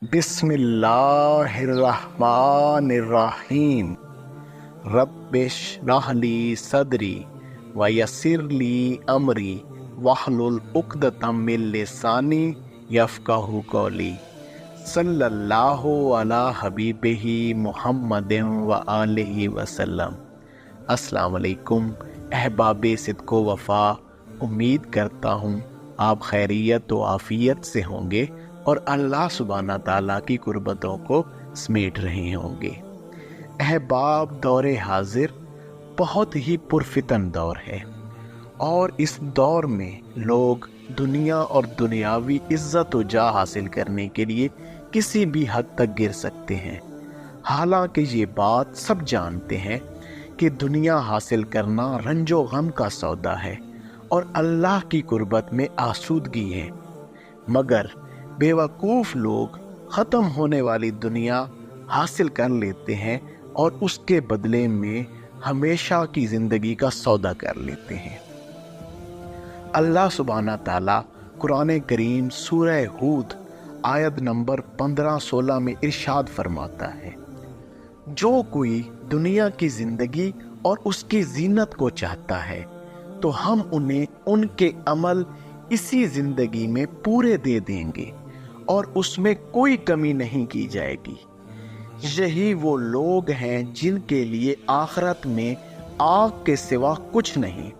بسم اللہ الرحمن الرحیم رب اشرح لی صدری ویسر لی امری واحلل عقدۃ من لسانی یفقہوا قولی صلی اللہ علی حبیبہ محمد وآلہ وسلم۔ السلام علیکم احباب صدق و وفا، امید کرتا ہوں آپ خیریت و عافیت سے ہوں گے اور اللہ سبحانہ تعالیٰ کی قربتوں کو سمیٹ رہے ہوں گے۔ احباب، دور حاضر بہت ہی پرفتن دور ہے، اور اس دور میں لوگ دنیا اور دنیاوی عزت و جاہ حاصل کرنے کے لیے کسی بھی حد تک گر سکتے ہیں۔ حالانکہ یہ بات سب جانتے ہیں کہ دنیا حاصل کرنا رنج و غم کا سودا ہے اور اللہ کی قربت میں آسودگی ہے، مگر بیوقوف لوگ ختم ہونے والی دنیا حاصل کر لیتے ہیں اور اس کے بدلے میں ہمیشہ کی زندگی کا سودا کر لیتے ہیں۔ اللہ سبحانہ تعالیٰ قرآن کریم سورہ ہود آیت نمبر 15-16 میں ارشاد فرماتا ہے، جو کوئی دنیا کی زندگی اور اس کی زینت کو چاہتا ہے تو ہم انہیں ان کے عمل اسی زندگی میں پورے دے دیں گے اور اس میں کوئی کمی نہیں کی جائے گی۔ یہی وہ لوگ ہیں جن کے لیے آخرت میں آگ کے سوا کچھ نہیں،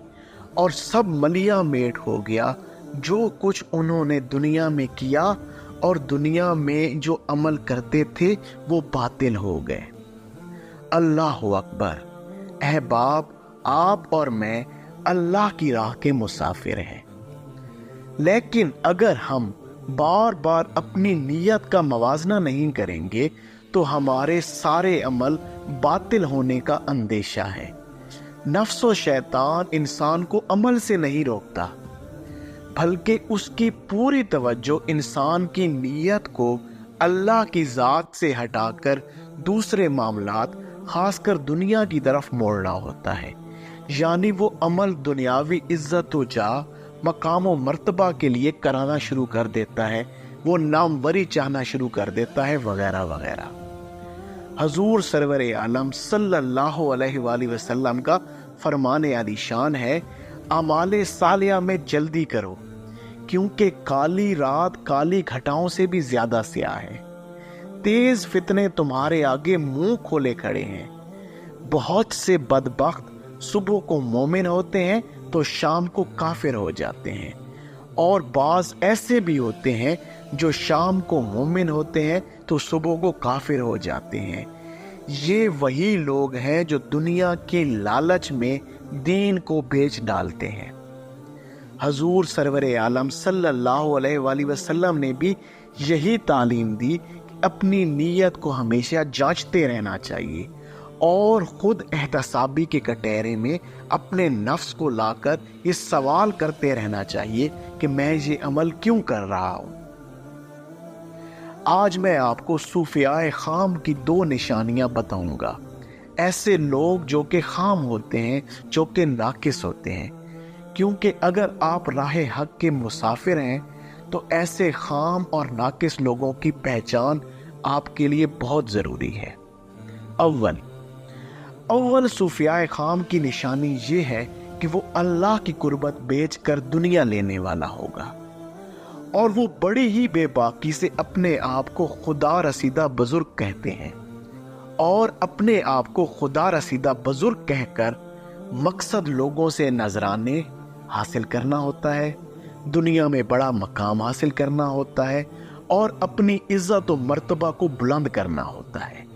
اور سب ملیا میٹ ہو گیا جو کچھ انہوں نے دنیا میں کیا، اور دنیا میں جو عمل کرتے تھے وہ باطل ہو گئے۔ اللہ اکبر۔ احباب، آپ اور میں اللہ کی راہ کے مسافر ہیں، لیکن اگر ہم بار بار اپنی نیت کا موازنہ نہیں کریں گے تو ہمارے سارے عمل باطل ہونے کا اندیشہ ہے۔ نفس و شیطان انسان کو عمل سے نہیں روکتا، بلکہ اس کی پوری توجہ انسان کی نیت کو اللہ کی ذات سے ہٹا کر دوسرے معاملات، خاص کر دنیا کی طرف موڑنا ہوتا ہے۔ یعنی وہ عمل دنیاوی عزت و جاہ، مقام و مرتبہ کے لیے کرانا شروع کر دیتا ہے، وہ ناموری چاہنا شروع کر دیتا ہے، وغیرہ وغیرہ۔ حضور سرور عالم صلی اللہ علیہ وآلہ وسلم کا فرمان عالی شان ہے، اعمال صالحہ میں جلدی کرو، کیونکہ کالی رات کالی گھٹاؤں سے بھی زیادہ سیاہ ہے۔ تیز فتنے تمہارے آگے منہ کھولے کھڑے ہیں۔ بہت سے بدبخت صبح کو مومن ہوتے ہیں تو شام کو کافر ہو جاتے ہیں، اور بعض ایسے بھی ہوتے ہیں جو شام کو مومن ہوتے ہیں تو صبح کو کافر ہو جاتے ہیں۔ یہ وہی لوگ ہیں جو دنیا کے لالچ میں دین کو بیچ ڈالتے ہیں۔ حضور سرور عالم صلی اللہ علیہ وآلہ وسلم نے بھی یہی تعلیم دی کہ اپنی نیت کو ہمیشہ جانچتے رہنا چاہیے، اور خود احتسابی کے کٹہرے میں اپنے نفس کو لا کر یہ سوال کرتے رہنا چاہیے کہ میں یہ عمل کیوں کر رہا ہوں۔ آج میں آپ کو صوفیاء خام کی 2 نشانیاں بتاؤں گا، ایسے لوگ جو کہ خام ہوتے ہیں، جو کہ ناقص ہوتے ہیں، کیونکہ اگر آپ راہ حق کے مسافر ہیں تو ایسے خام اور ناقص لوگوں کی پہچان آپ کے لیے بہت ضروری ہے۔ اول صوفیاء خام کی نشانی یہ ہے کہ وہ اللہ کی قربت بیچ کر دنیا لینے والا ہوگا، اور وہ بڑی ہی بے باکی سے اپنے آپ کو خدا رسیدہ بزرگ کہتے ہیں، اور اپنے آپ کو خدا رسیدہ بزرگ کہہ کر مقصد لوگوں سے نذرانے حاصل کرنا ہوتا ہے، دنیا میں بڑا مقام حاصل کرنا ہوتا ہے، اور اپنی عزت و مرتبہ کو بلند کرنا ہوتا ہے۔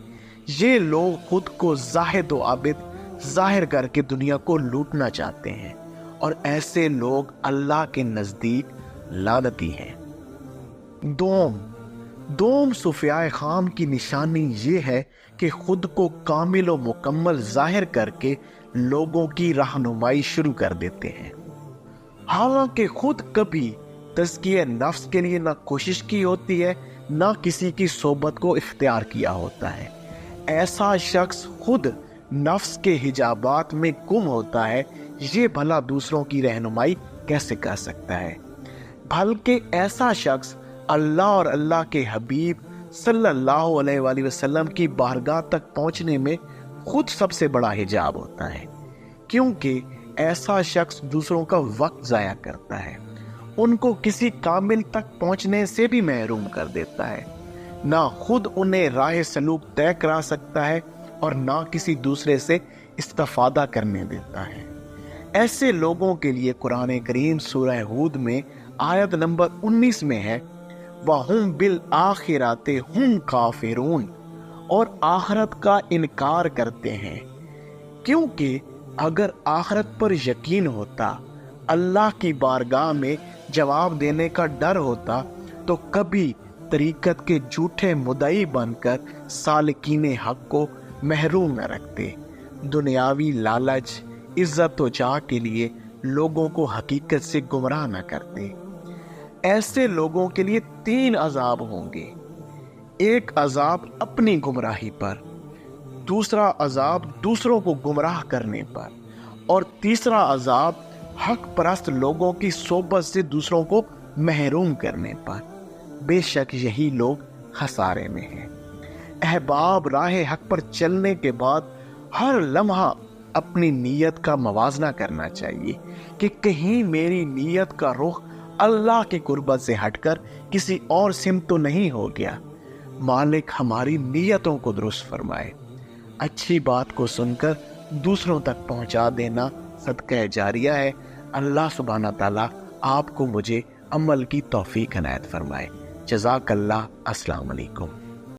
یہ لوگ خود کو زاہد و عابد ظاہر کر کے دنیا کو لوٹنا چاہتے ہیں، اور ایسے لوگ اللہ کے نزدیک لعنتی ہیں۔ دوم صوفیاء خام کی نشانی یہ ہے کہ خود کو کامل و مکمل ظاہر کر کے لوگوں کی رہنمائی شروع کر دیتے ہیں، حالانکہ خود کبھی تزکیہ نفس کے لیے نہ کوشش کی ہوتی ہے، نہ کسی کی صحبت کو اختیار کیا ہوتا ہے۔ ایسا شخص خود نفس کے حجابات میں گم ہوتا ہے، یہ بھلا دوسروں کی رہنمائی کیسے کر سکتا ہے؟ بلکہ ایسا شخص اللہ اور اللہ کے حبیب صلی اللہ علیہ وآلہ وسلم کی بارگاہ تک پہنچنے میں خود سب سے بڑا حجاب ہوتا ہے، کیونکہ ایسا شخص دوسروں کا وقت ضائع کرتا ہے، ان کو کسی کامل تک پہنچنے سے بھی محروم کر دیتا ہے، نہ خود انہیں راہ سلوک طے کرا سکتا ہے اور نہ کسی دوسرے سے استفادہ کرنے دیتا ہے۔ ایسے لوگوں کے لیے قرآن کریم سورہ ہود میں آیت نمبر 19 میں ہے وَهُمْ بِالْآخِرَةِ هُمْ كَافِرُونَ، اور آخرت کا انکار کرتے ہیں، کیونکہ اگر آخرت پر یقین ہوتا، اللہ کی بارگاہ میں جواب دینے کا ڈر ہوتا، تو کبھی طریقت کے جھوٹے مدعی بن کر سالکین حق کو محروم نہ رکھتے، دنیاوی لالچ، عزت و جاہ کے لیے لوگوں کو حقیقت سے گمراہ نہ کرتے۔ ایسے لوگوں کے لیے 3 عذاب ہوں گے، ایک عذاب اپنی گمراہی پر، دوسرا عذاب دوسروں کو گمراہ کرنے پر، اور تیسرا عذاب حق پرست لوگوں کی صحبت سے دوسروں کو محروم کرنے پر۔ بے شک یہی لوگ خسارے میں ہیں۔ احباب، راہ حق پر چلنے کے بعد ہر لمحہ اپنی نیت کا موازنہ کرنا چاہیے کہ کہیں میری نیت کا رخ اللہ کی قربت سے ہٹ کر کسی اور سمت تو نہیں ہو گیا۔ مالک ہماری نیتوں کو درست فرمائے۔ اچھی بات کو سن کر دوسروں تک پہنچا دینا صدقہ جاریہ ہے۔ اللہ سبحانہ تعالیٰ آپ کو مجھے عمل کی توفیق عنایت فرمائے۔ جزاک اللہ۔ السلام علیکم۔